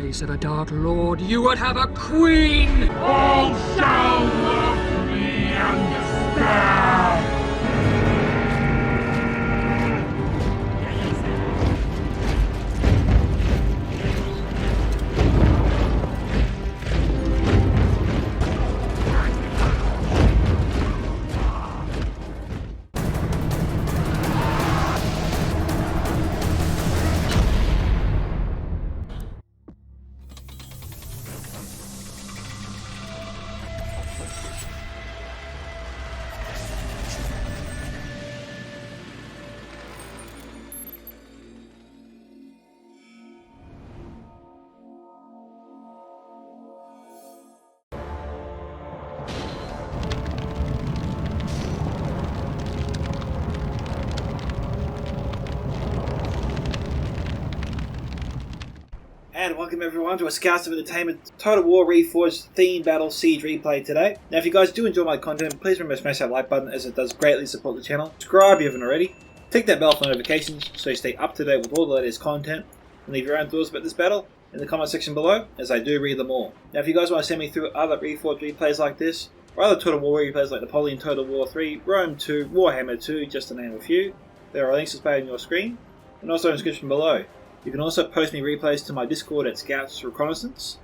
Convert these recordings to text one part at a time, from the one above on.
place of a Dark Lord, you would have a queen! All shall love me and despair! And welcome everyone to a Scouts of Entertainment Total War Reforged Theme Battle Siege replay today. Now if you guys do enjoy my content, please remember to smash that like button as it does greatly support the channel. Subscribe if you haven't already. Tick that bell for notifications so you stay up to date with all the latest content. And leave your own thoughts about this battle in the comment section below as I do read them all. Now if you guys want to send me through other Reforged replays like this, or other Total War replays like Napoleon Total War 3, Rome 2, Warhammer 2, just to name a few, there are links displayed on your screen and also in the description below. You can also post me replays to my Discord at Scouts Reconnaissance.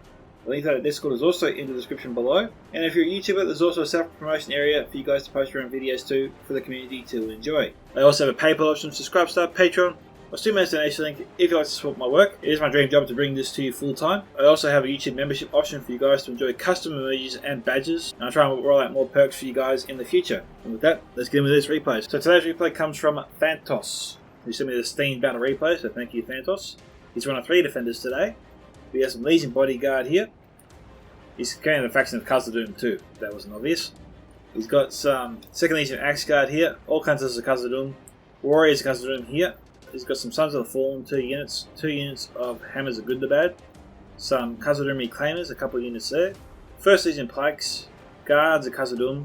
The link to that Discord is also in the description below. And if you're a YouTuber, there's also a self-promotion area for you guys to post your own videos to for the community to enjoy. I also have a PayPal option, Subscribestar, Patreon, or Student donation link if you'd like to support my work. It is my dream job to bring this to you full time. I also have a YouTube membership option for you guys to enjoy custom emojis and badges. And I'll try and roll out more perks for you guys in the future. And with that, let's get into this replay. So today's replay comes from Thanatos, who sent me this themed battle replay, so thank you, Thanatos. He's one of 3 defenders today. We have some Legion bodyguard here. He's carrying the faction of Khazad-dûm too, if that wasn't obvious. He's got some 2nd Legion Axe Guard here, all kinds of Khazad-dûm. Warriors of Khazad-dûm here. He's got some Sons of the Fallen, 2 units. 2 units of Hammers of Good to Bad. Some Khazad-dûm Reclaimers, a couple of units there. 1st Legion Pikes. Guards of Khazad-dûm.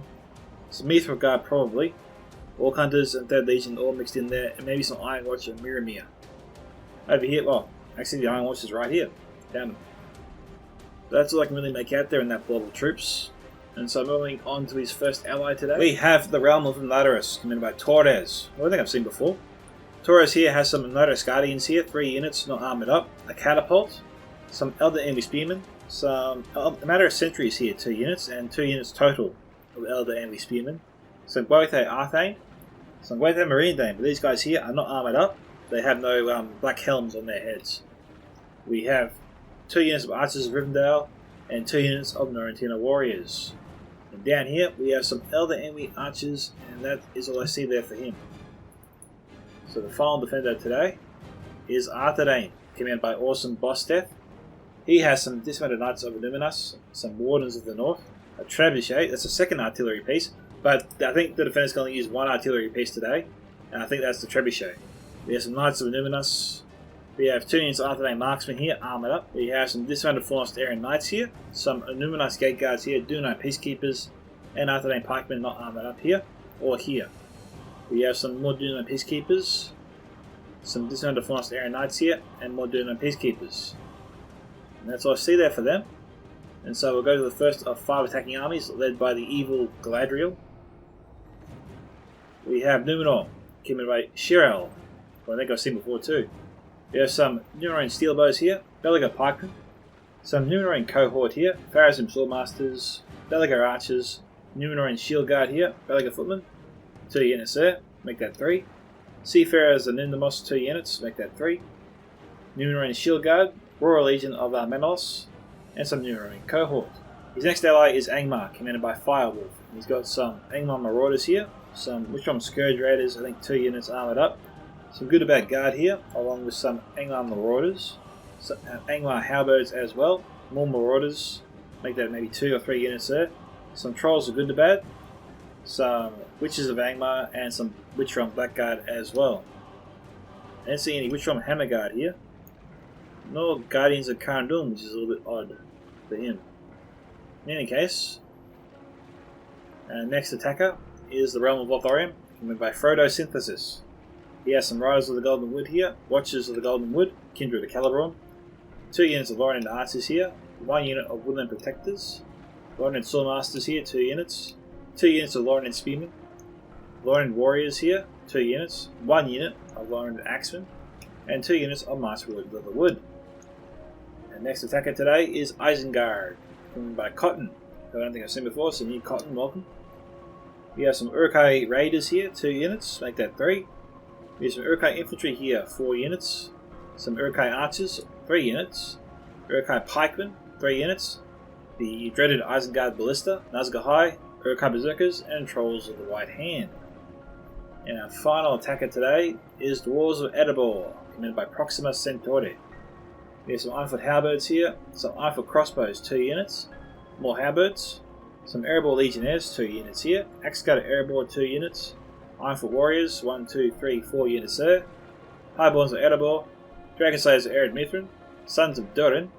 Some Mithril Guard probably. Orc Hunters and 3rd Legion all mixed in there, and maybe some Iron Watch and Miramir. Over here, well, actually the Iron Watch is right here. Down. That's all I can really make out there in that blob of troops. And so moving on to his first ally today, we have the Realm of Thanatos, commanded by Torres, who I think I've seen before. Torres here has some Thanatos Guardians here, 3 units, not armoured up, a catapult, some Elder Envy Spearmen, some Thanatos Sentries here, 2 units, and 2 units total of Elder Envy Spearmen. Some Guethe Arthane, some Guethe Marine Dane, but these guys here are not armoured up. They have no black helms on their heads. We have 2 units of Archers of Rivendell and 2 units of Norrentina Warriors. And down here we have some Elder Envy Archers, and that is all I see there for him. So the final defender today is Arthadane, commanded by Awesome Boss Death. He has some Dismounted Knights of Illuminus, some Wardens of the North, a Trebuchet, that's a 2nd artillery piece, but I think the defender's going to use 1 artillery piece today, and I think that's the Trebuchet. We have some Knights of Illuminus. We have 2 units of Arthadane Marksmen here, armoured up. We have some Dismounted Fornostarian Knights here, some Illuminus Gate Guards here, Dunai Peacekeepers, and Arthadane Pikemen not armoured up here, or here. We have some more Dunai Peacekeepers, some Dismounted Fornostarian Knights here, and more Dunai Peacekeepers. And that's all I see there for them. And so we'll go to the first of 5 attacking armies, led by the evil Galadriel. We have Numenor, commanded by Shirel, who I think I've seen before too. We have some Numenorean Steelbows here, Belagar Pikemen, some Numenorean Cohort here, Pharazim Swordmasters, Belagar Archers, Numenorean Shield Guard here, Belagar Footmen, 2 units there, make that 3. Seafarers and Nindamos, 2 units, make that 3. Numenorean Shield Guard, Royal Legion of Menelaus, and some Numenorean Cohort. His next ally is Angmar, commanded by Firewolf. He's got some Angmar Marauders here, some Witchrom Scourge Raiders, I think 2 units armoured up. Some Good About Guard here, along with some Angmar Marauders, some Angmar Halberds as well, more Marauders, make that maybe 2 or 3 units there. Some Trolls of Good to Bad, some Witches of Angmar, and some Witchrom Blackguard as well. I don't see any Witchrom Hammer Guard here, nor Guardians of Carndum, which is a little bit odd for him. In any case, next attacker is the Realm of Lotharium, commanded by Frodo Synthesis. He has some Riders of the Golden Wood here, Watchers of the Golden Wood, Kindred of Celeborn. 2 units of Lorien Archers here, 1 unit of Woodland Protectors, Lorien Swordmasters here, 2 units, 2 units of Lorien Spearmen, Lorien Warriors here, 2 units, 1 unit of Lorien Axemen, and 2 units of Masterwork of the Wood. And next attacker today is Isengard, coming by Cotton, who I don't think I've seen before, so new Cotton, welcome. We have some Uruk-hai Raiders here, 2 units, make that 3. We have some Uruk-hai Infantry here, 4 units, some Uruk-hai Archers, 3 units, Uruk-hai Pikemen, 3 units, the dreaded Isengard Ballista, Nazgûl, Uruk-hai Berserkers, and Trolls of the White Hand. And our final attacker today is Dwarves of Erebor, commanded by Proxima Centauri. We have some Ironfoot Halberds here, some Ironfoot Crossbows, 2 units, more Halberds, some Erebor Legionnaires, 2 units here, Axe Cutter Erebor, 2 units, Ironfoot Warriors, 1, 2, 3, 4 units there, Highborns of Erebor, Dragon Slayers of Ered Mithrin, Sons of Durin,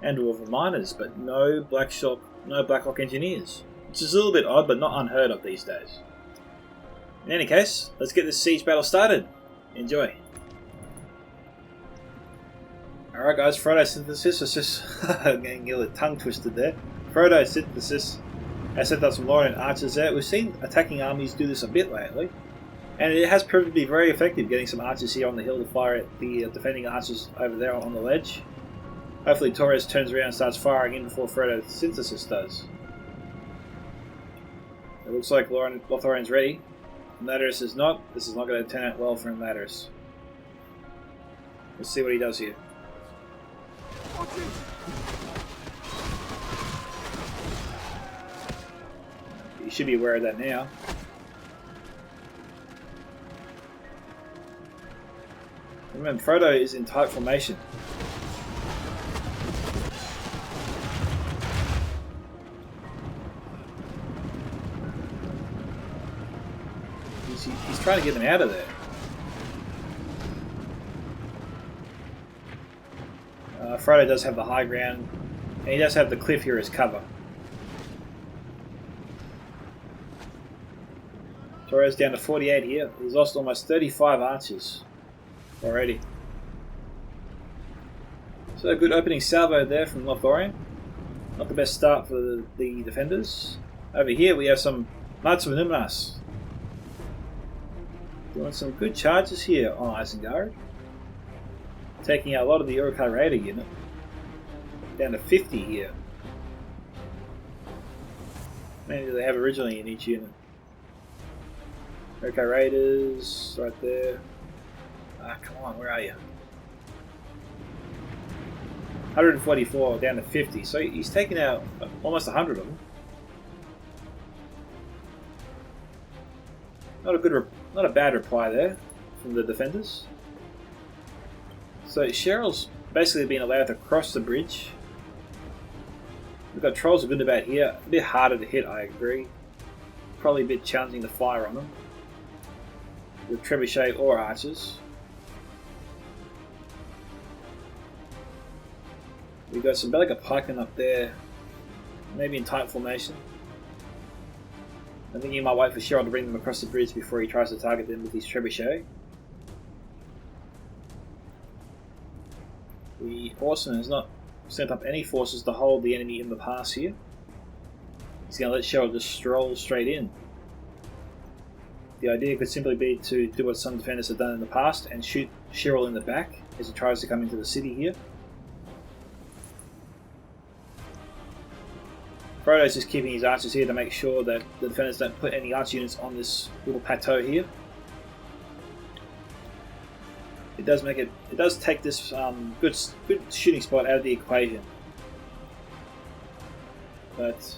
and Dwarven Miners, but no Blacklock Engineers, which is a little bit odd, but not unheard of these days. In any case, let's get this siege battle started. Enjoy. Alright guys, photosynthesis was just getting a little tongue twisted there. Photosynthesis has set up some Lorien Archers there. We've seen attacking armies do this a bit lately, and it has proved to be very effective getting some archers here on the hill to fire at the defending archers over there on the ledge. Hopefully Torres turns around and starts firing in before photosynthesis does. It looks like Lotharian's ready. Thanatos is not. This is not going to turn out well for Thanatos. Let's see what he does here. You should be aware of that now. Remember, Frodo is in tight formation. He's trying to get them out of there. Frodo does have the high ground, and he does have the cliff here as cover. Torres down to 48 here. He's lost almost 35 archers already. So a good opening salvo there from Lothlorien. Not the best start for the defenders. Over here we have some Matsumanumnas. Doing some good charges here on Isengard. Taking out a lot of the Uruk-hai Raider unit. Down to 50 here. How many do they have originally in each unit? Uruk-hai Raiders, right there. Ah, come on, where are you? 144 down to 50, so he's taken out almost 100 of them. Not a bad reply there from the defenders. So Cheryl's basically been allowed to cross the bridge. We've got Trolls of Gundabad here, a bit harder to hit, I agree. Probably a bit challenging to fire on them with trebuchet or archers. We've got some Bellica pikemen up there, maybe in tight formation. I think he might wait for Cheryl to bring them across the bridge before he tries to target them with his trebuchet. The horseman has not sent up any forces to hold the enemy in the pass here. He's going to let Cheryl just stroll straight in. The idea could simply be to do what some defenders have done in the past and shoot Cheryl in the back as he tries to come into the city here. Frodo's just keeping his archers here to make sure that the defenders don't put any archer units on this little plateau here. It does take this good shooting spot out of the equation, but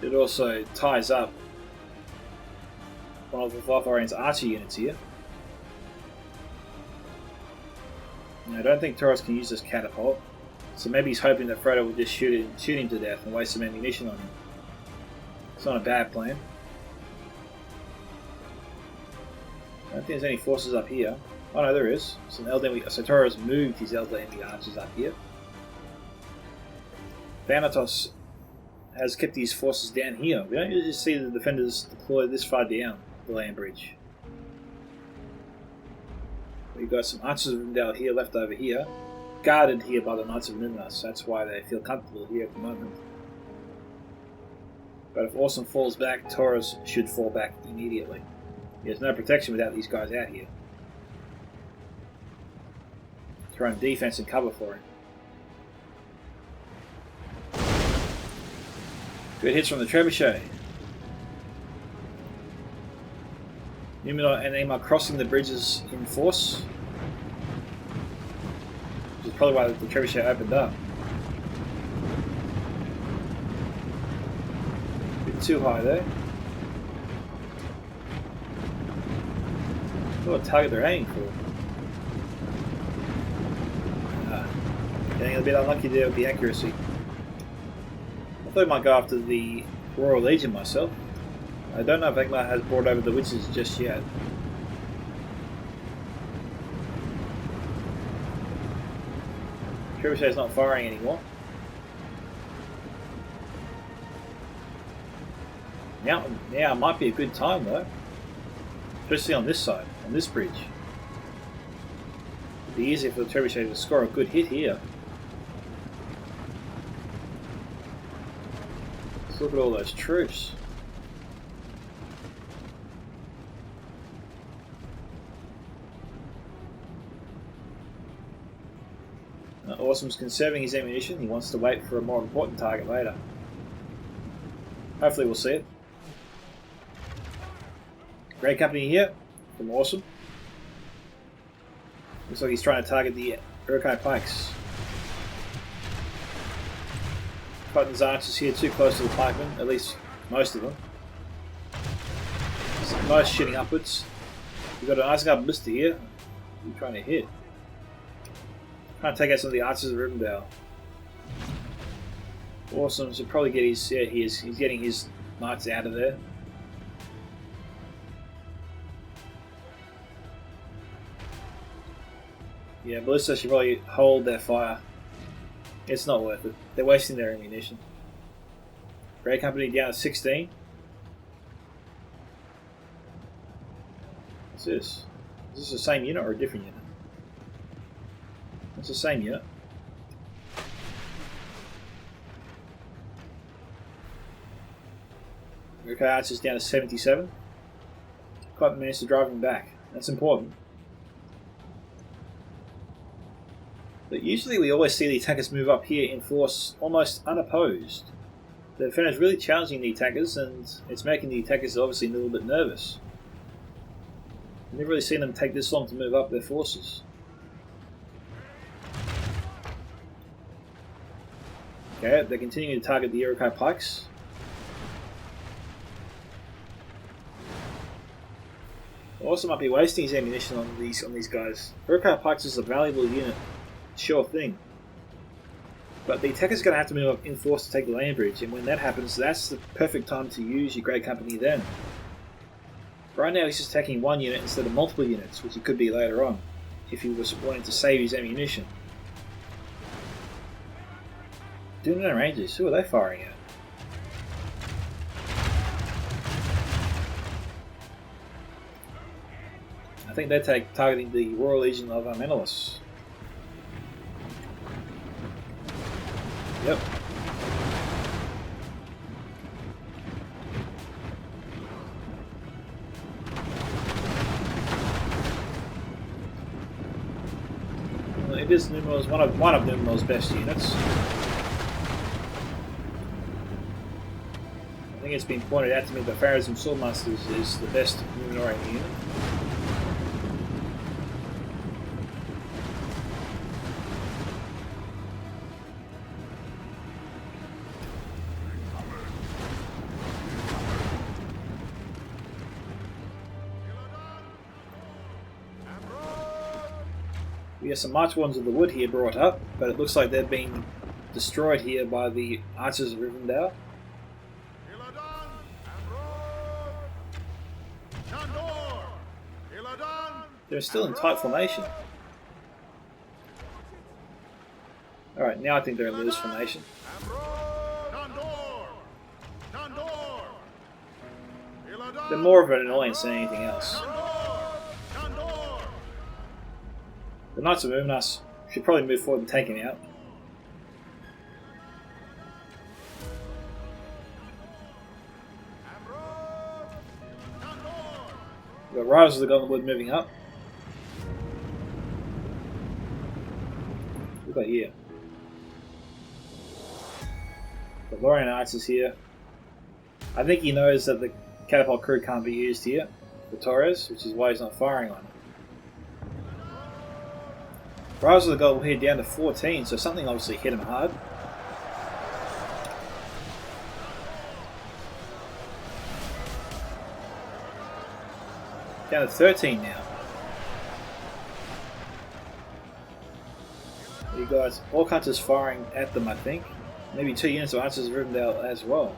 it also ties up one of the Lotharian's archer units here. Now, I don't think Torres can use this catapult, so maybe he's hoping that Frodo will just shoot him to death and waste some ammunition on him. It's not a bad plan. I don't think there's any forces up here. Oh no, there is. So Torres moved his Elder Enemy archers up here. Thanatos has kept his forces down here. We don't usually see the defenders deploy this far down the land bridge. We've got some archers of Rindale here left over here. guarded here by the Knights of Numinos. That's why they feel comfortable here at the moment. But if Awesome falls back, Taurus should fall back immediately. There's no protection without these guys out here. Throwing defense and cover for him. Good hits from the Trebuchet. Numenor and Aemar crossing the bridges in force. Which is probably why the Trebuchet opened up. A bit too high there. What target they're aiming for. Getting a bit unlucky there with the accuracy. I thought I might go after the Royal Legion myself. I don't know if Aemar has brought over the witches just yet. Trebuchet's not firing anymore. Now might be a good time though. Especially on this side, on this bridge. It'd be easier for the Trebuchet to score a good hit here. Let's look at all those troops. Awesome's conserving his ammunition. He wants to wait for a more important target later. Hopefully we'll see it. Great company here from Awesome. Looks like he's trying to target the Uruk-hai pikes. Fighting his archers here too close to the pikemen, at least most of them. Most shooting upwards. We've got an Isengard Ballista here. What are you trying to hit? Trying to take out some of the archers of Rivendell. Awesome should probably get his. Yeah, he's getting his knights out of there. Yeah, Ballista should probably hold their fire. It's not worth it. They're wasting their ammunition. Great Company down to 16. What's this? Is this the same unit or a different unit? It's the same unit. Okay, Archer's down to 77. Quite managed to drive him back. That's important. But usually we always see the attackers move up here in force almost unopposed. The defender's really challenging the attackers, and it's making the attackers obviously a little bit nervous. I've never really seen them take this long to move up their forces. Okay, they're continuing to target the Uruk-hai pikes. Also might be wasting his ammunition on these guys. Uruk-hai pikes is a valuable unit, sure thing. But the attacker's going to have to move up in force to take the land bridge, and when that happens, that's the perfect time to use your Great Company then. Right now he's just attacking one unit instead of multiple units, which it could be later on, if he was wanting to save his ammunition. Dunedain Rangers, who are they firing at? I think they're targeting the Royal Legion of Menelaus. Yep. Well, it is Numenor's one of Numenor's best units. I think it's been pointed out to me that Pharazim Swordmasters is the best Numenorian unit. We have some March Wardens of the Wood here brought up, but it looks like they've been destroyed here by the Archers of Rivendell. They're still in tight formation. Alright, now I think they're in loose formation. They're more of an annoyance than anything else. The Knights of Umnas Should probably move forward and take him out. We've got Riders of the Golden Wood moving up. We've got here. The Lorian Archers here. I think he knows that the catapult crew can't be used here for Torres, which is why he's not firing on it. Riders of the Gold will head down to 14, so something obviously hit him hard. Down to 13 now. You guys, all hunters firing at them, I think. Maybe 2 units of archers have ridden out as well.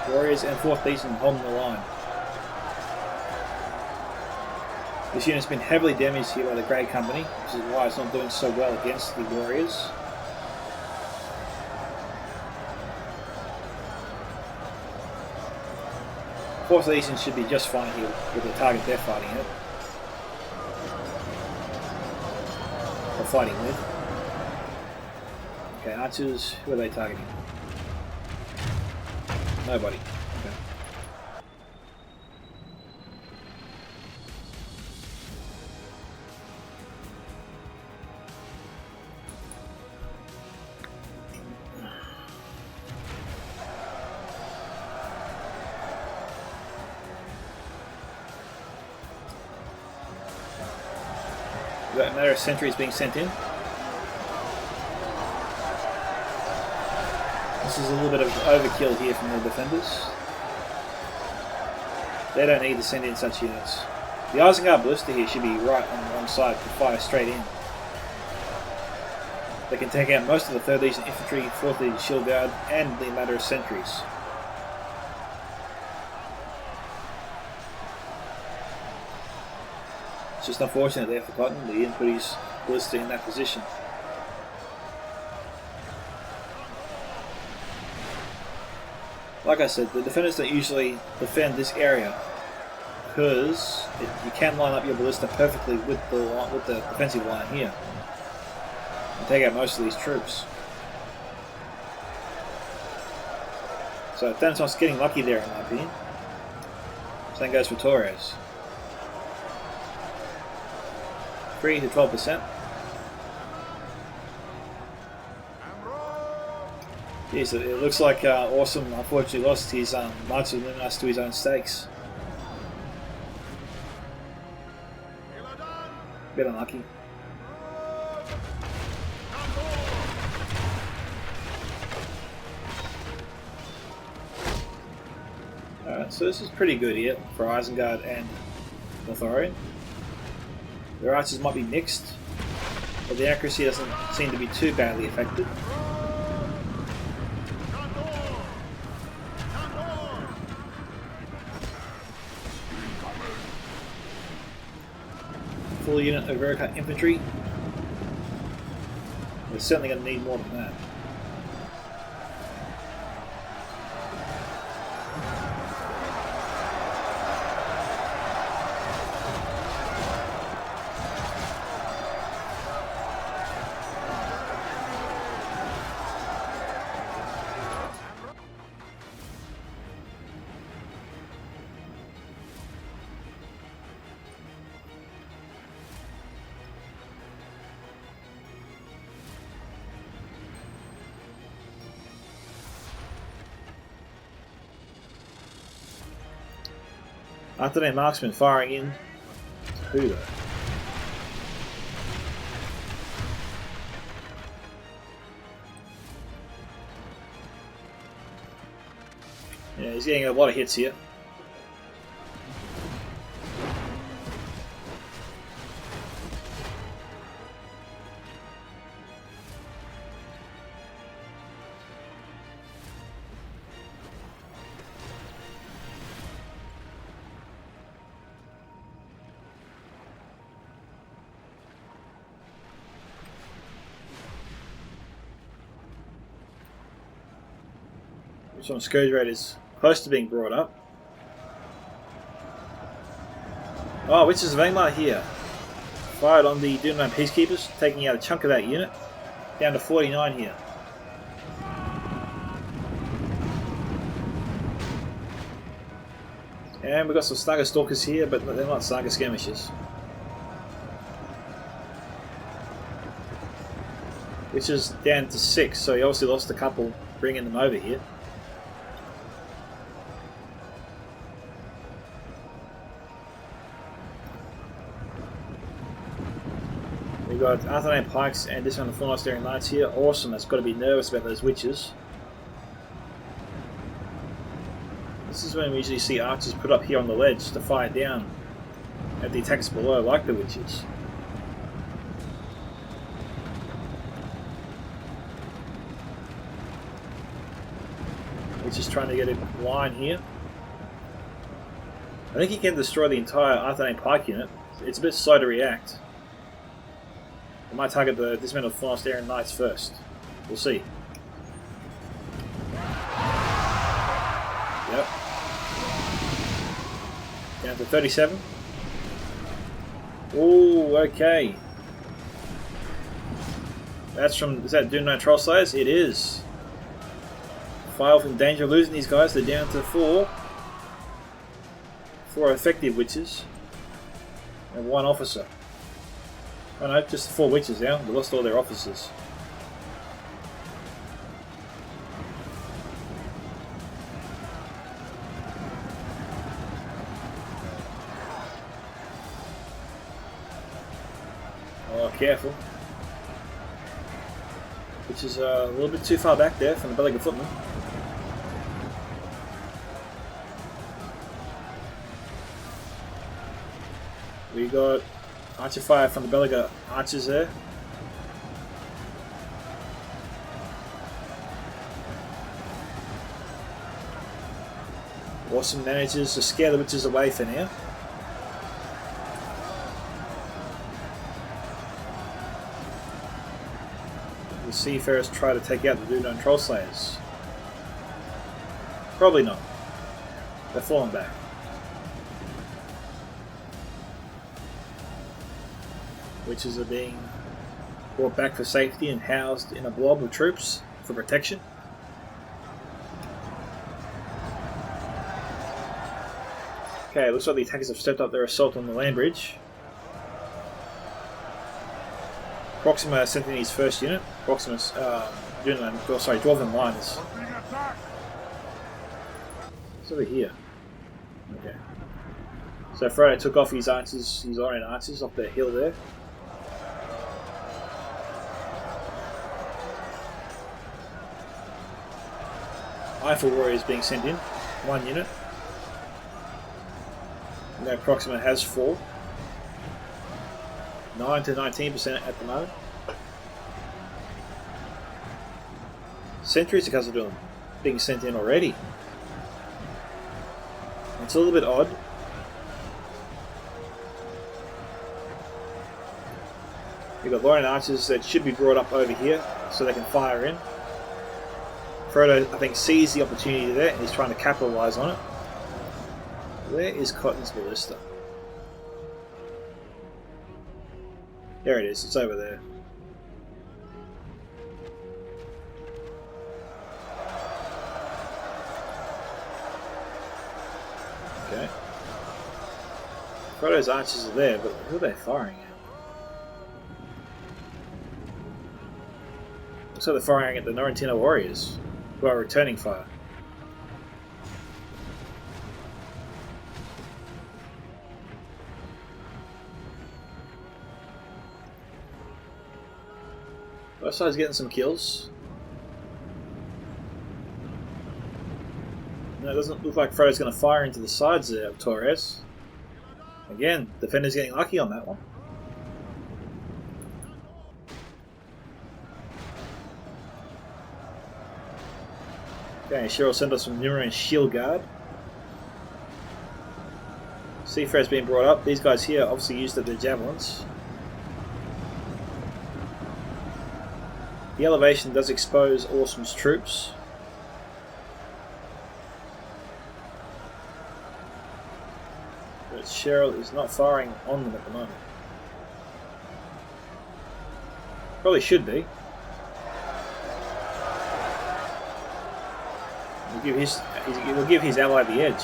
Warriors and 4th Legion holding the line. This unit's been heavily damaged here by the Grey Company, which is why it's not doing so well against the Warriors. Fourth Legion should be just fine here with the target they're fighting at. Or fighting with. Okay, archers, who are they targeting? Nobody. Okay. We've got a matter of sentries being sent in. This is a little bit of overkill here from the defenders. They don't need to send in such units. The Isengard Ballista here should be right on the wrong side to fire straight in. They can take out most of the 3rd Legion Infantry, 4th Legion Shield Guard, and the matter of sentries. It's just unfortunate there for Cotton, he didn't put his Ballista in that position. Like I said, the defenders don't usually defend this area because you can line up your Ballista perfectly with the defensive line here and take out most of these troops. So Thanatos getting lucky there in my opinion. Same goes for Torres. 3 to 12%. Yes, it looks like Awesome unfortunately lost his Knights of Luminous to his own stakes. Bit unlucky. Alright, so this is pretty good here for Isengard and Lothlorien. Their archers might be mixed, but the accuracy doesn't seem to be too badly affected. Full unit of Recon Infantry. We're certainly going to need more than that. After their marksman firing in, who though? Yeah, he's getting a lot of hits here. Which one? Scourge Raid is close to being brought up. Oh, Witches of Angmar here. Fired on the Duneland Peacekeepers, taking out a chunk of that unit. Down to 49 here. And we've got some Snaga Stalkers here, but they're not Snaga Skirmishers. Which is down to 6, so he obviously lost a couple bringing them over here. We've got Arthanane Pikes and this one the Four Staring Knights here. Awesome, that's got to be nervous about those witches. This is when we usually see archers put up here on the ledge to fire down at the attacks below, like the witches. Witches trying to get a line here. I think he can destroy the entire Arthanane Pike unit. It's a bit slow to react. I might target the dismantled Four Staring Knights first. We'll see. Yep. Down to 37. Ooh, okay. That's from, is that Duneland Troll Slayers? It is. 5 in danger of losing these guys. They're down to 4. 4 effective witches. And 1 officer. Oh no, just 4 witches now. They lost all their officers. Oh, careful. Which is a little bit too far back there from the Belaga footman. We got archer fire from the Belaga archers there. Awesome manages to scare the witches away for now. The Seafarers try to take out the Duneland Troll Slayers. Probably not. They're falling back. Witches are being brought back for safety and housed in a blob of troops for protection. Okay, looks like the attackers have stepped up their assault on the land bridge. Proxima sent in his first unit. Proxima's Dwarven Miners. It's over here. Okay. So Frodo took off his archers, his iron archers off the hill there. Eiffel Warriors being sent in, 1 unit. No, Proxima has 4. 9 to 19% at the moment. Sentries are being sent in already. It's a little bit odd. We've got Lorien archers that should be brought up over here so they can fire in. Frodo, I think, sees the opportunity there and he's trying to capitalise on it. Where is Cotton's Ballista? There it is, it's over there. Okay. Frodo's archers are there, but who are they firing at? Looks like they're firing at the Norrentino Warriors, who are returning fire. Both sides getting some kills. No, it doesn't look like Frodo's going to fire into the sides there of Torres. Again, defender's getting lucky on that one. Okay, Cheryl sent us some Numeran Shield Guard. Seafarer's been brought up. These guys here obviously used their javelins. The elevation does expose Awesome's troops. But Cheryl is not firing on them at the moment. Probably should be. He'll give his ally the edge.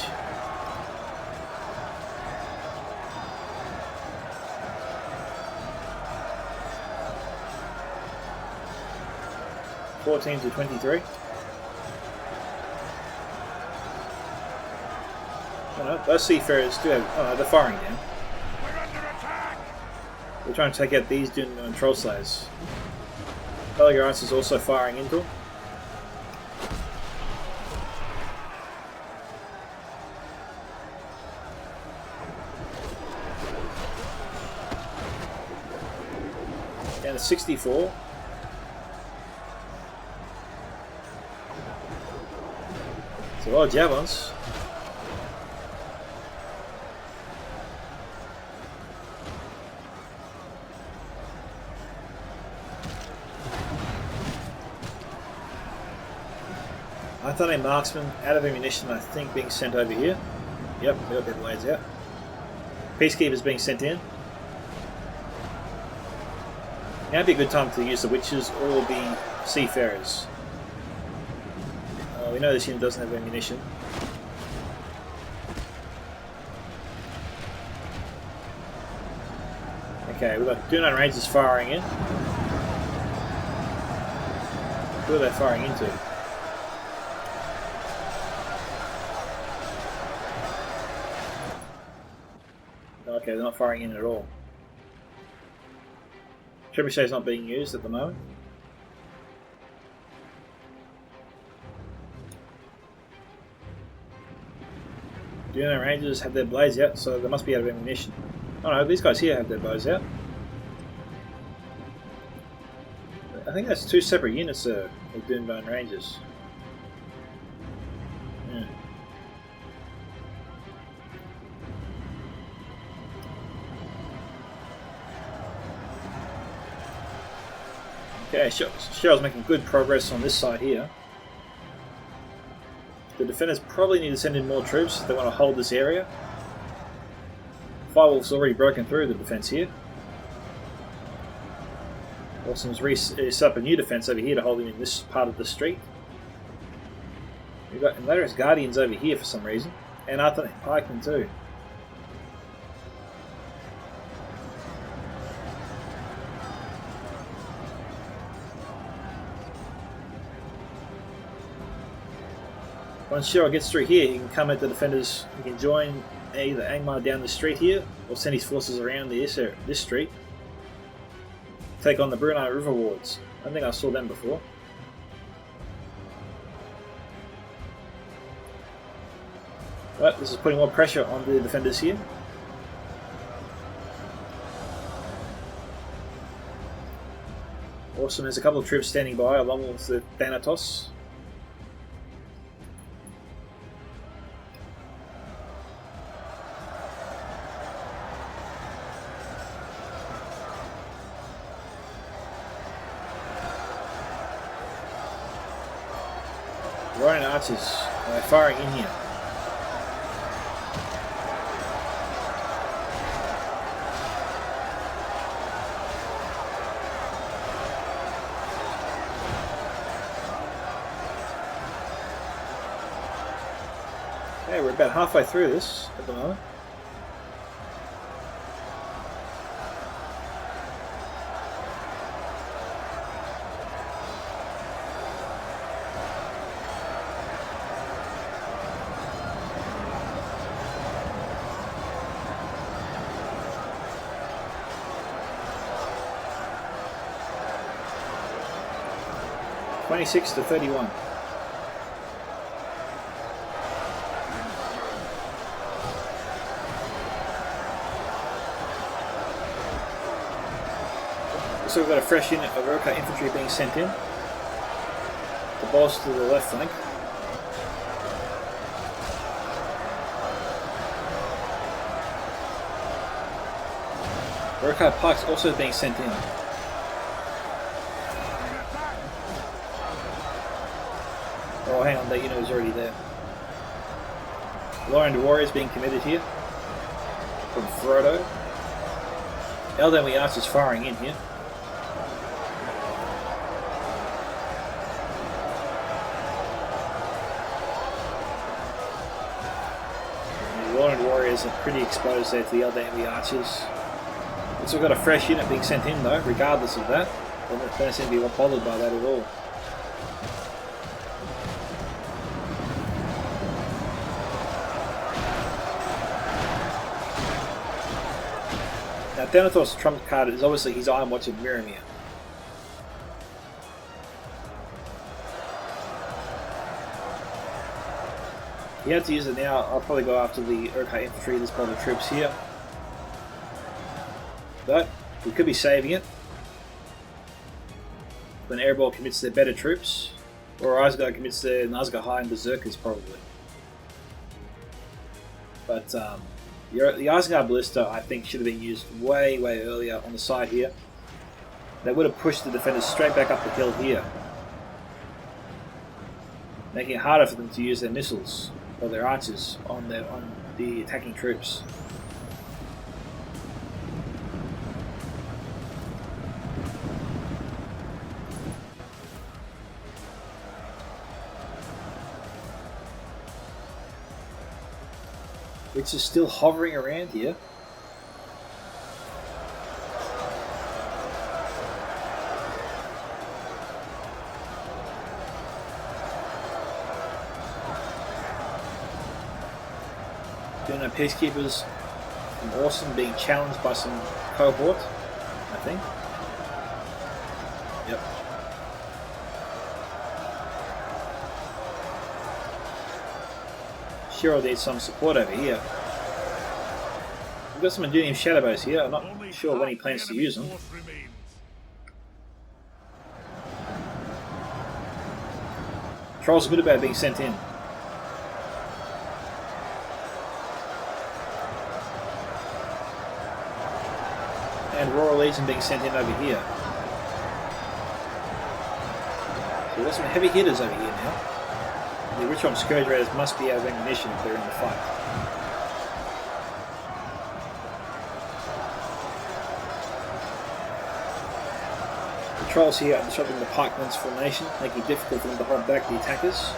(14 to 23). Oh no, those seafarers do have. Oh no, they're firing down. We're trying to take out these Dune and Troll Slayers. Belgaris is also firing into them. Down to 64. It's a lot of javelins. I thought a marksman out of ammunition, I think, being sent over here. Yep, we got their blades out. Peacekeepers being sent in. Now would be a good time to use the witches or the seafarers. We know this unit doesn't have ammunition. Okay, we've got Dune Rangers firing in. Who are they firing into? Okay, they're not firing in at all. Trebuchet is not being used at the moment. Dune Rangers have their blades out, so they must be out of ammunition. Oh no, these guys here have their bows out. I think that's two separate units of Dune Rangers. Yeah. Okay, Cheryl's making good progress on this side here. The defenders probably need to send in more troops if they want to hold this area. Firewolf's already broken through the defence here. Awesom's set up a new defence over here to hold him in this part of the street. We've got Invader's Guardians over here for some reason, and Arthur Pikemen too. Once Cheryl gets through here, he can come at the defenders. He can join either Angmar down the street here, or send his forces around this street. Take on the Brunei River Wards. I think I saw them before. Right, this is putting more pressure on the defenders here. Awesome, there's a couple of troops standing by along with the Thanatos. Ronin archers firing in here. Okay, we're about halfway through this at the moment. (26 to 31). So we've got a fresh unit of Recon infantry being sent in to bolster the left flank. Recon pikes also being sent in. Oh, hang on, that unit was already there. Lorien Warriors being committed here. from Frodo. Elden Archers firing in here. The Warren Warriors are pretty exposed there to the Elden Archers. It's all got a fresh unit being sent in though, regardless of that. They don't seem to be bothered by that at all. Now Thanatos' trump card is obviously his Iron Watch of Miramir. He had to use it now. I'll probably go after the Uruk-hai infantry, this bottle of troops here. But we could be saving it when Airball commits their better troops, or Asgard commits their Nazgûl and Berserkers probably. But the Asgard Ballista I think should have been used way earlier on the side here. That would have pushed the defenders straight back up the hill here, making it harder for them to use their missiles or their archers on the attacking troops. Which is still hovering around here. Doing our peacekeepers from Awesome being challenged by some cohort, I think. Yep. Cheryl needs some support over here. We've got some Enduring Shadowbows here. I'm not sure when he plans to use them. Trolls are good about being sent in. And Royal Legion being sent in over here. So we've got some heavy hitters over here now. The Ritual Scourge Raiders must be out of ammunition if they're in the fight. The trolls here are disrupting the pikemen's formation, making it difficult for them to hold back the attackers.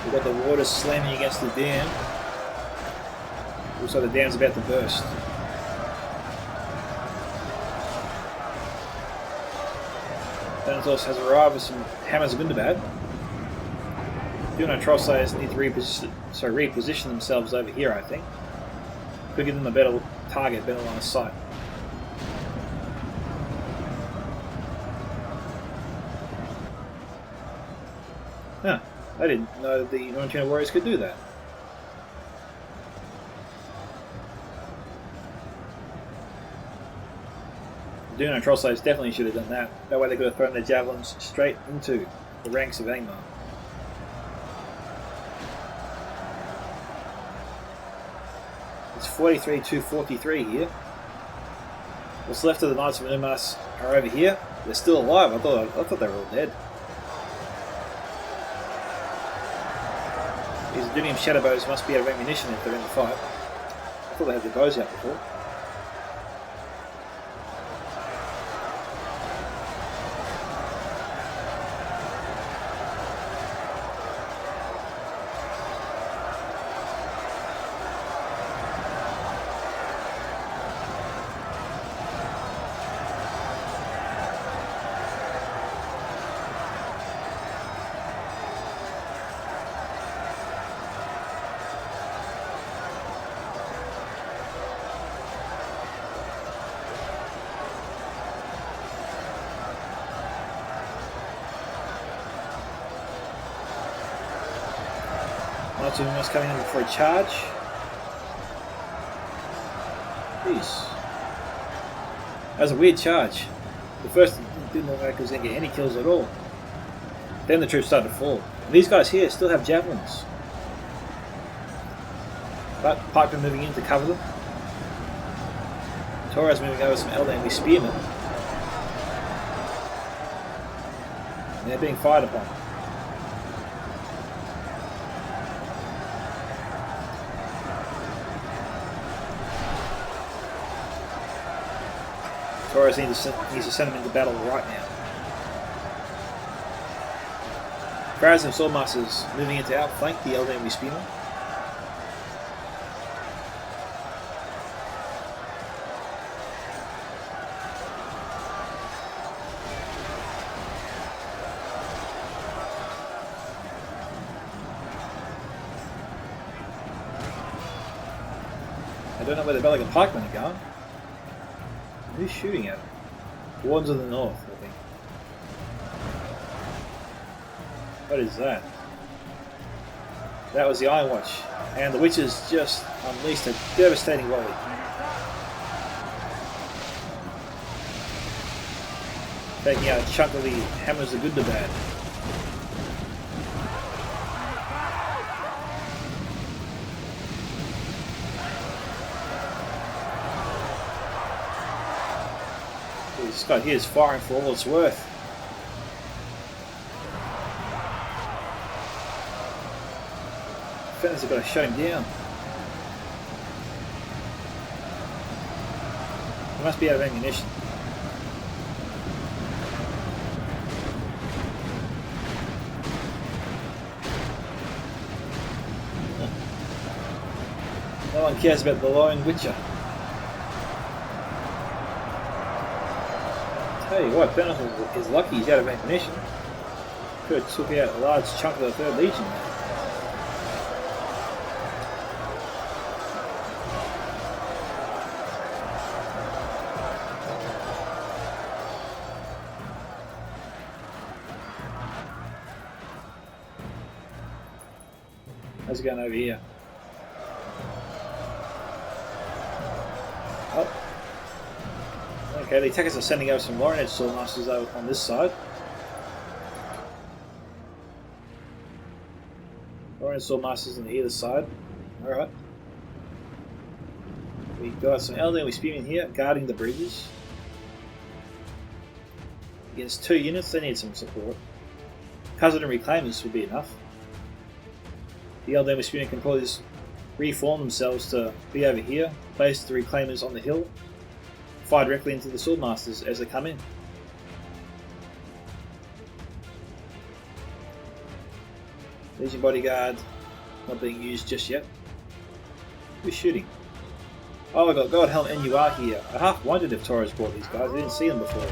We've got the water slamming against the dam. Looks like the dam's about to burst. Thanatos has arrived with some hammers of Gundabad. Troll Slayers need to reposition themselves over here, I think. Could give them a better target, better line of sight. Huh, I didn't know that the Northern Warriors could do that. Troll Slayers definitely should have done that. That way they could have thrown their javelins straight into the ranks of Angmar. It's 43-43 here. What's left of the Knights of Umas are over here. They're still alive. I thought they were all dead. These Dunium Shadowbows must be out of ammunition if they're in the fight. I thought they had their bows out before. Knights of Umas coming in for a charge. Jeez. That was a weird charge. The first didn't look like it was going to get any kills at all. Then the troops started to fall. And these guys here still have javelins. But pikemen moving in to cover them. Torres moving over some Elden spearmen. And they're being fired upon. Torres needs to send him into battle right now. Pharaohs and Swordmasters moving into outflank the Elden Spearmen. I don't know where the Belagan pikemen are going. Who's shooting at them? Ones of the north, I think. What is that? That was the Iron Watch. And the witches just unleashed a devastating volley. Taking out a chunk of the hammers, the good, the bad. This guy here is firing for all it's worth. Defenders have got to shut him down. He must be out of ammunition. No one cares about the lone witcher. Tell you what, Thanatos is lucky he's out of ammunition. Could have took out a large chunk of the 3rd Legion there. How's it going over here? Oh. Okay, the attackers are sending over some Lauren Edge Swordmasters over on this side. Lauren Edge Swordmasters on either side. Alright. We've got some Elden Spearmen here guarding the bridges. Against 2 units, they need some support. Cousin and Reclaimers would be enough. The Elden Spearmen can probably just reform themselves to be over here, place the Reclaimers on the hill, fire directly into the Swordmasters as they come in. Legion Bodyguard not being used just yet. Who's shooting? Oh, I got Godhelm and you are here. I half wondered if Torres brought these guys, I didn't see them before.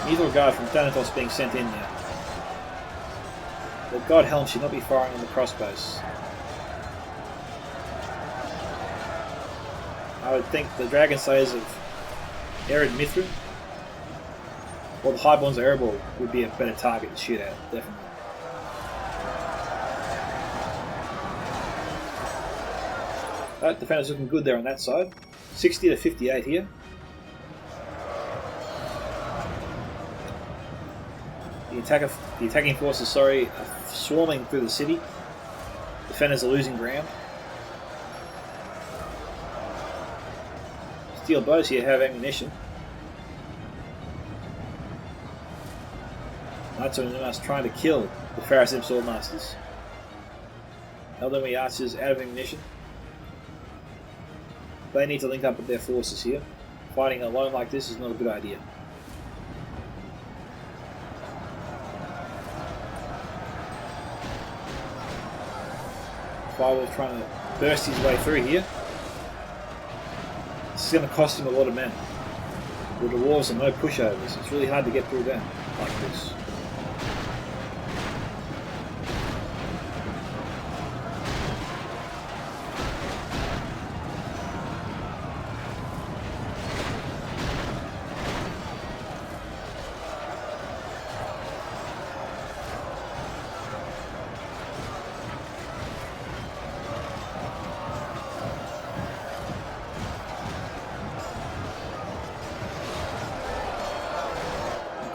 Neither guard from Thanatos being sent in now. The Godhelm should not be firing on the crossbows. I would think the Dragon Slayers of Ered Mithrin or the Highborns of Erebor would be a better target to shoot at, definitely. That defender's looking good there on that side. 60 to 58 here. The attacking forces, are swarming through the city. Defenders are losing ground. Steel bows here have ammunition. Knights are trying to kill the Pharaohs Swordmasters. Elden Archers out of ammunition. They need to link up with their forces here. Fighting alone like this is not a good idea. Firewall's trying to burst his way through here. This is going to cost him a lot of men. The dwarves are no pushovers. It's really hard to get through them like this.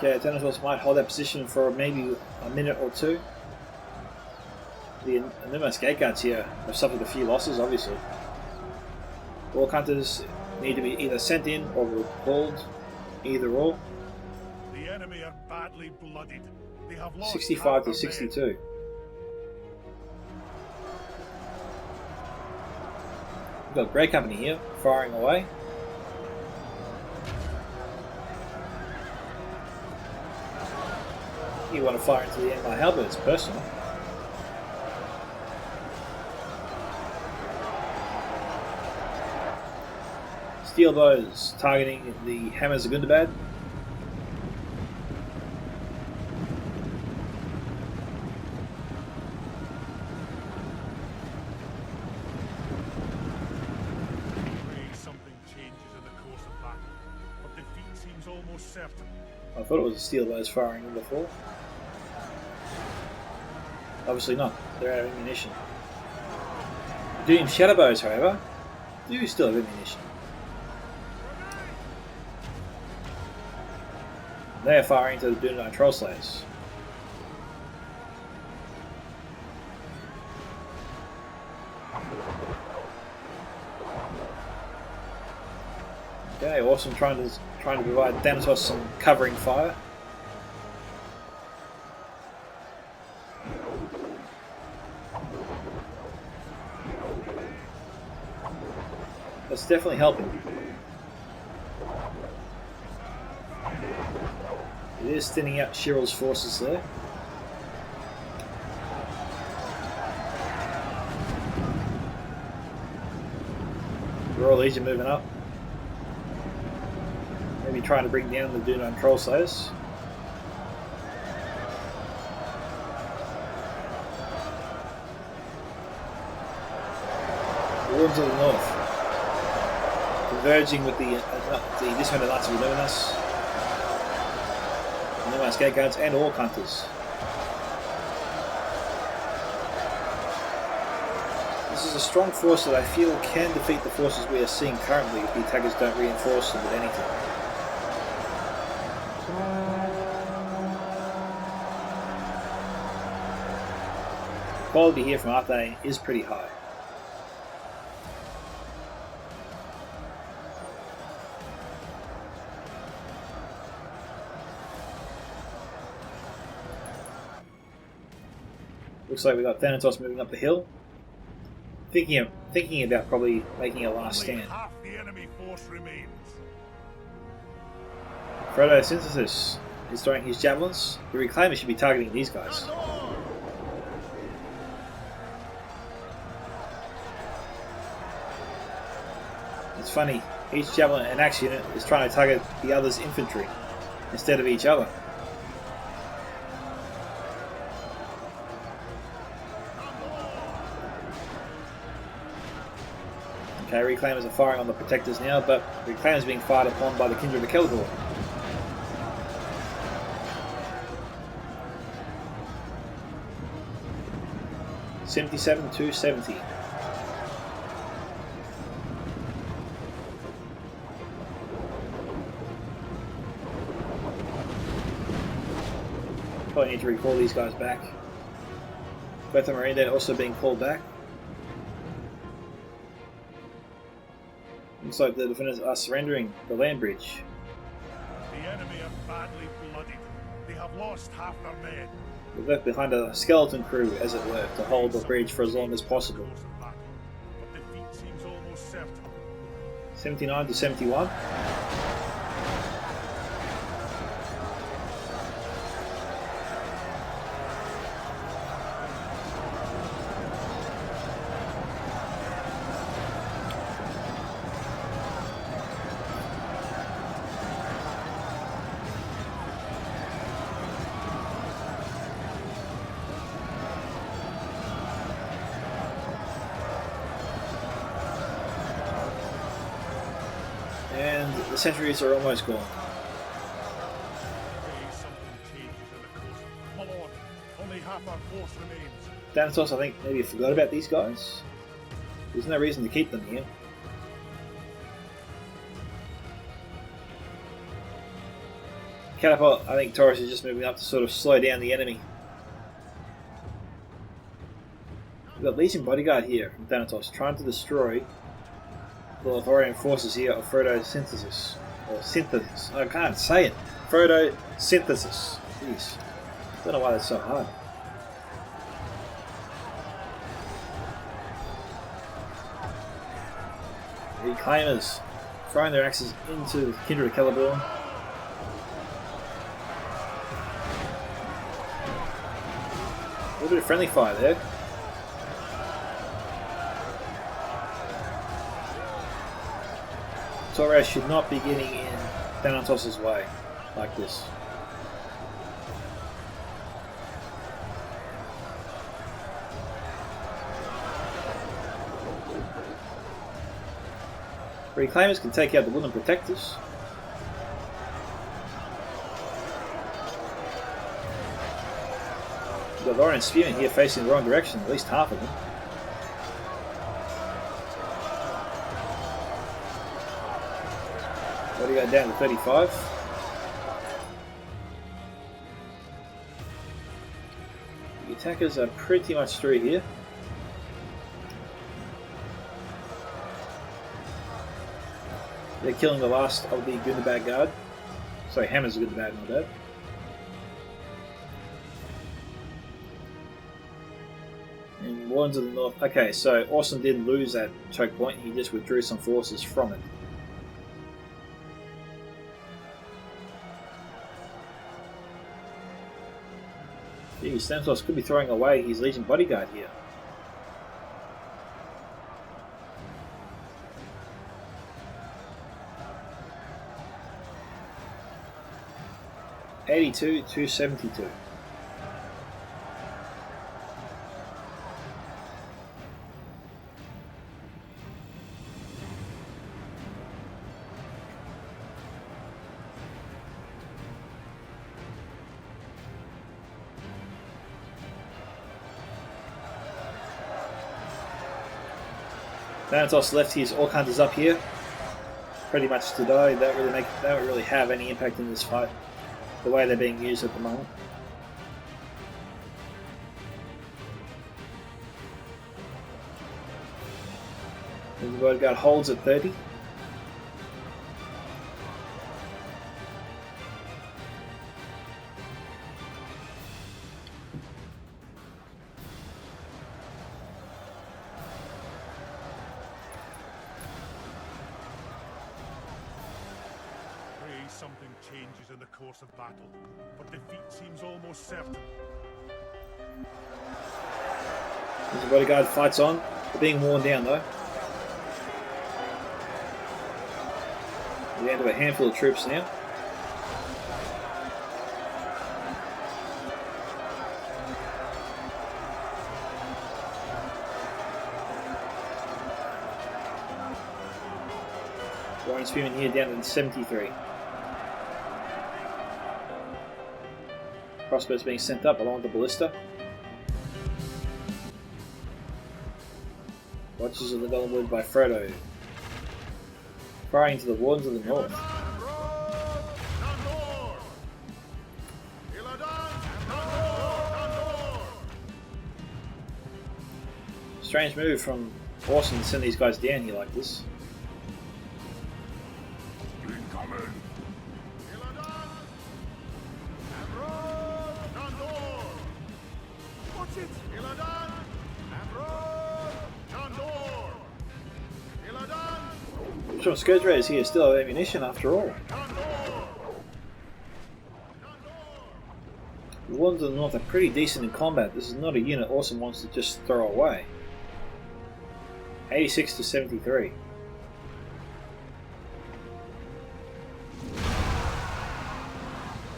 Okay, Thanatos might hold that position for maybe a minute or two. The Numerous Gate Guards here have suffered a few losses, obviously. Orc Hunters need to be either sent in or recalled. either or. The enemy are badly bloodied. They have lost 65 half to their 62. men. We've got Grey Company here, firing away. You want to fire into the enemy halberd, it's personal. Steel bows targeting the hammers of Gundabad. Something changes in the course of battle, but defeat seems almost certain. I thought it was a steel bows firing in before. Obviously not, they're out of ammunition. Doom shadow bows, however, do still have ammunition. They are firing into the Doom Troll Slayers. Okay, awesome, trying to provide Thanatos some covering fire. That's definitely helping. It is thinning out Shirl's forces there. Royal Legion moving up. Maybe trying to bring down the Dunan Troll Slayers. The Wards of the North. Converging with the dismounted Knights of Luminous. Luminous Gate Guards and Orc Hunters. This is a strong force that I feel can defeat the forces we are seeing currently if the attackers don't reinforce them with anything. Quality here from Arthane is pretty high. Looks like we've got Thanatos moving up the hill. Thinking about probably making a last stand. Half the enemy force remains. Photosynthesis is throwing his javelins. The Reclaimer should be targeting these guys. It's funny, each javelin and axe unit is trying to target the other's infantry instead of each other. Okay, Reclaimers are firing on the Protectors now, but Reclaimers being fired upon by the Kindred of Keldor. $77 to $70. Probably need to recall these guys back. Both the Marine Dead also being called back. Looks like the defenders are surrendering the land bridge. The enemy are badly bloodied. They have lost half their men. They've left behind a skeleton crew, as it were, to hold the bridge for as long as possible. But defeat seems almost certain. 79 to 71. And the sentries are almost gone. Something changes in the course. Come on, only half our force remains. Thanatos, I think, maybe forgot about these guys. There's no reason to keep them here. Catapult, I think Taurus is just moving up to sort of slow down the enemy. We've got Legion Bodyguard here from Thanatos, trying to destroy the Lothlorien forces here of photosynthesis. Or synthesis. I can't say it. Photosynthesis. Jeez. Don't know why that's so hard. Reclaimers throwing their axes into the Kindred of Celeborn. A little bit of friendly fire there. Torres should not be getting in Thanatos' way like this. Reclaimers can take out the wooden protectors. We've got Lauren and Spearman here facing the wrong direction, at least half of them. What do you got down to 35? The attackers are pretty much through here. They're killing the last of the Gundabad guard. Sorry, Hammer's a Gundabad, not bad. And Warrens of the North. Okay, so Awesome didn't lose that choke point, he just withdrew some forces from it. Geez, Thanatos could be throwing away his Legion bodyguard here. $82,272. Thanatos left his Orc Hunters up here, pretty much to die. They don't really have any impact in this fight, the way they're being used at the moment. The bodyguard holds at 30. Something changes in the course of battle, but defeat seems almost certain. As the bodyguard fights on, they're being worn down though. We're down to a handful of troops now. Warren Spearman here down to 73. Crossbows being sent up along with the ballista. Watches of the Golden by Frodo. Firing to the Wardens of the North. Strange move from Orson to send these guys down here like this. Recon Solider is here, still have ammunition after all. The ones of the North are pretty decent in combat. This is not a unit Awesome wants to just throw away. 86 to 73.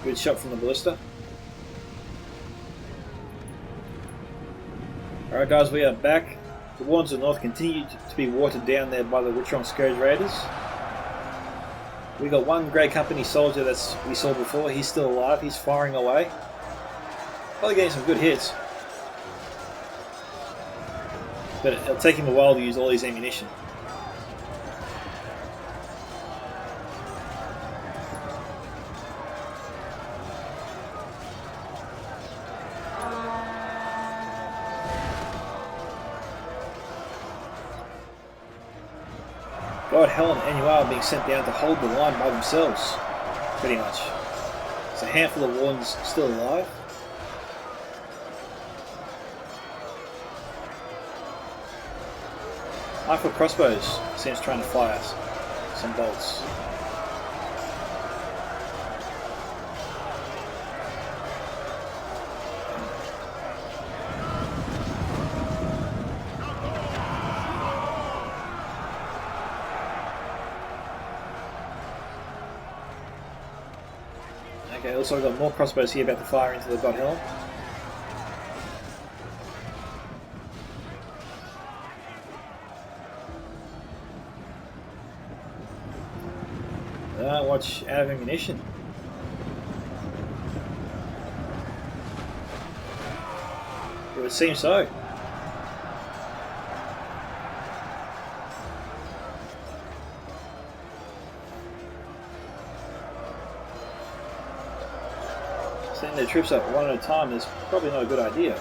Good shot from the ballista. Alright guys, we are back. The Warrens of the North continue to be watered down there by the Recon Scourge Raiders. We got one Grey Company soldier that we saw before. He's still alive. He's firing away. Probably getting some good hits. But it'll take him a while to use all his ammunition. God, Helen and Annual are being sent down to hold the line by themselves, pretty much. There's a handful of Wardens still alive. Rifle crossbows seems trying to fire some bolts. Okay, also I've got more crossbows here about to fire into the God Helen. Watch out of ammunition. It would seem so. Sending their troops up one at a time is probably not a good idea.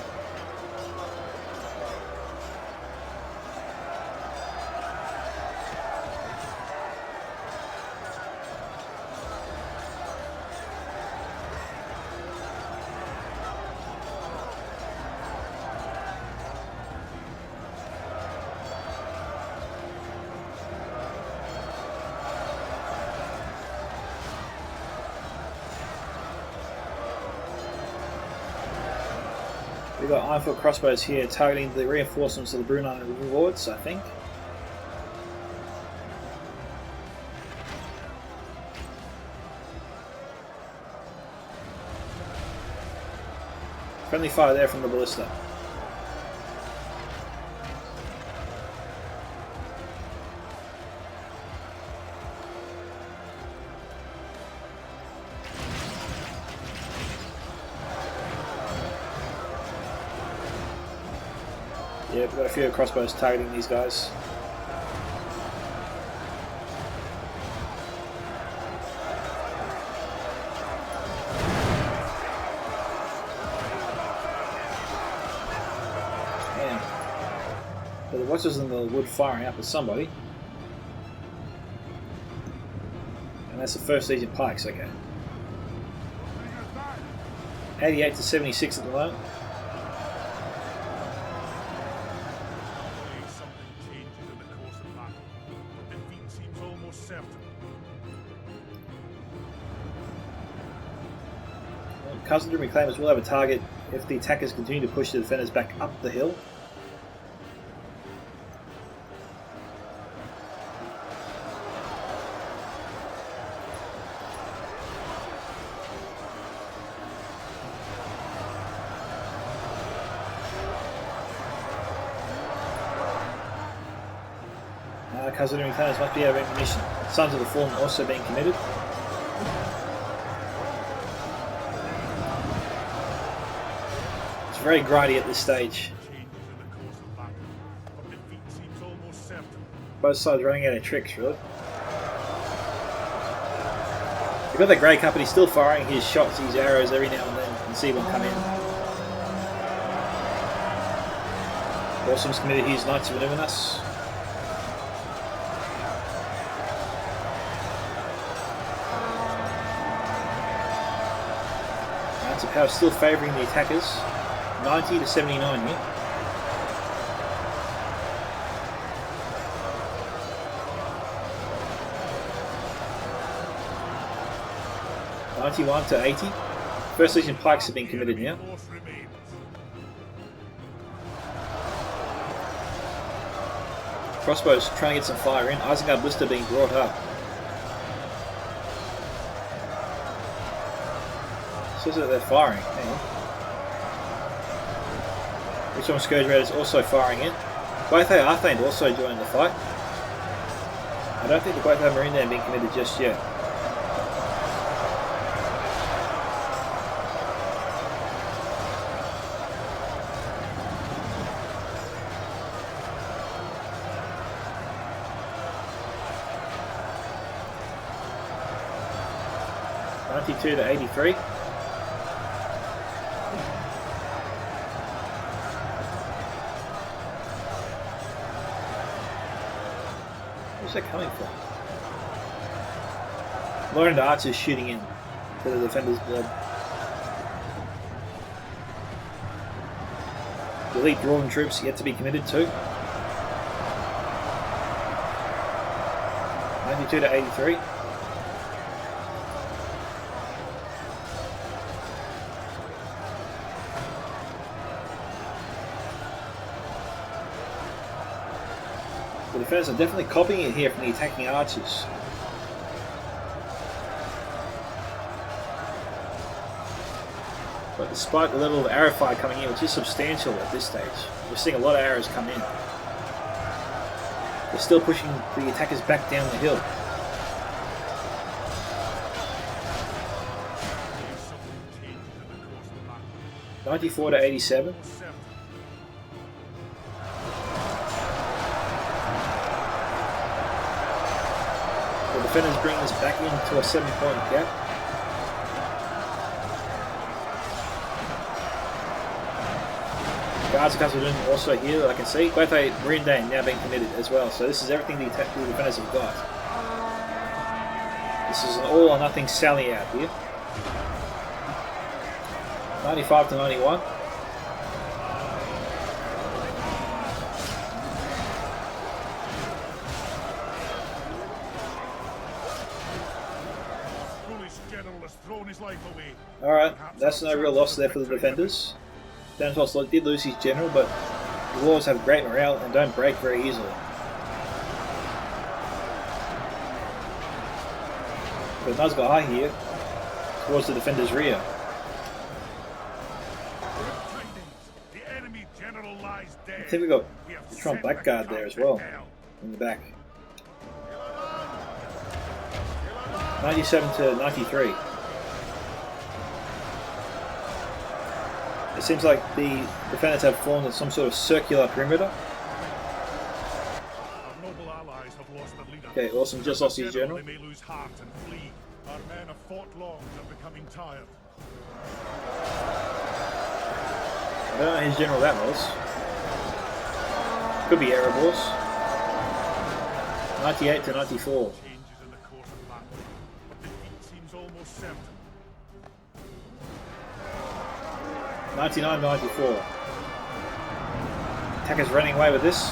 We've got Ironfoot crossbows here targeting the reinforcements of the Brunei Rewards, I think. Friendly fire there from the ballista. Yeah, we've got a few crossbows targeting these guys. Man. So the watchers in the wood firing up at somebody. And that's the 1st Legion Pikes, okay. 88 to 76 at the moment. Cousins and Reclaimers will have a target if the attackers continue to push the defenders back up the hill. Cousins and Reclaimers must be out of ammunition. Sons of the Fallen also being committed. Very grindy at this stage. Both sides running out of tricks, really. You've got the Grey Company still firing his shots, his arrows every now and then, and see one come in. Awesome's committed his Knights of Illuminus. Knights of Power still favouring the attackers. 90 to 79 here. $91 to 80. 1st Legion Pikes have been committed now. Crossbows trying to get some fire in. Isengard Blister being brought up. Says that they're firing. Hang on. Richmond Scourge Raiders also firing in. Gwaithei Arthane also joining the fight. I don't think the Gwaithei Marine Band being committed just yet. $92 to 83. Where's that coming from? Lauren Archer's shooting in to the defender's blood. The elite drawing troops yet to be committed to. 92 to 83. The defenders are definitely copying it here from the attacking archers. But despite the level of arrow fire coming in, which is substantial at this stage, we're seeing a lot of arrows come in. They're still pushing the attackers back down the hill. (94 to 87). The defenders bring this back into a 7-point gap. Guards of Khazad-dûm also here that I can see. Both a Marine Dane now being committed as well. So this is everything the defenders have got. This is an all or nothing sally out here. 95 to 91. Alright, that's no real loss there for the defenders. Thanatos did lose his general, but the wars have great morale and don't break very easily. But Nazgul here towards the defender's rear. I think we got the Trump Blackguard there as well in the back. 97 to 93. It seems like the defenders have formed some sort of circular perimeter. Okay, awesome. Just lost his general. Our men have fought long and are becoming tired. I don't know his general that was. Could be Erebors. 98 to 94. Changes in the course of battle, but defeat seems almost certain. 99 to 94. Attackers running away with this.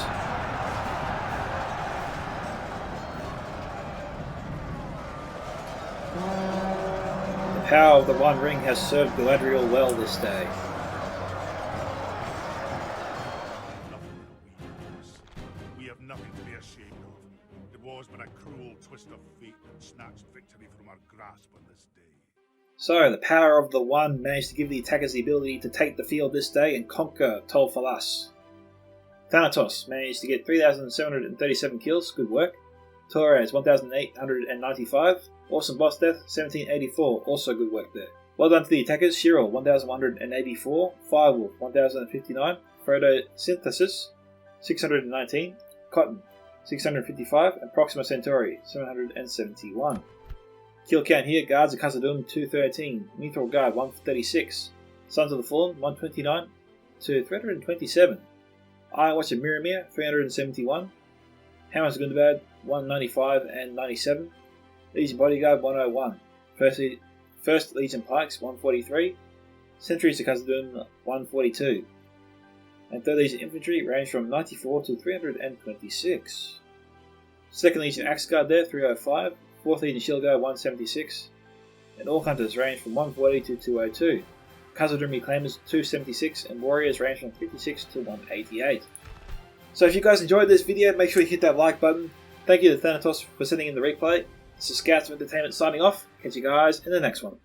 The power of the One Ring has served Galadriel well this day. We have nothing to be ashamed of. It was but a cruel twist of fate that snatched victory from our grasp on this day. So, the power of the One managed to give the attackers the ability to take the field this day and conquer Tol Folas. Thanatos managed to get 3,737 kills, good work. Torres 1,895, awesome boss death 1,784, also good work there. Well done to the attackers, Shirel 1,184, Firewolf 1,059, Photosynthesis 619, Cotton 655, and Proxima Centauri 771. Kill count here, Guards of Khazad-dûm 213, Mithril Guard 136, Sons of the Fallen 129 to 327, Iron Watch of Miramir 371, Hammers of Gundabad 195 and 97, Legion Bodyguard 101, First Legion Pikes 143, Sentries of Khazad-dûm 142, and 3rd Legion Infantry range from 94 to 326. 2nd Legion Axe Guard there 305, 4th Legion Shield Guard 176, and Orc Hunters range from 140 to 202. Khazad-dûm Reclaimers 276, and Warriors range from 56 to 188. So if you guys enjoyed this video, make sure you hit that like button. Thank you to Thanatos for sending in the replay. This is Scouts of Entertainment signing off. Catch you guys in the next one.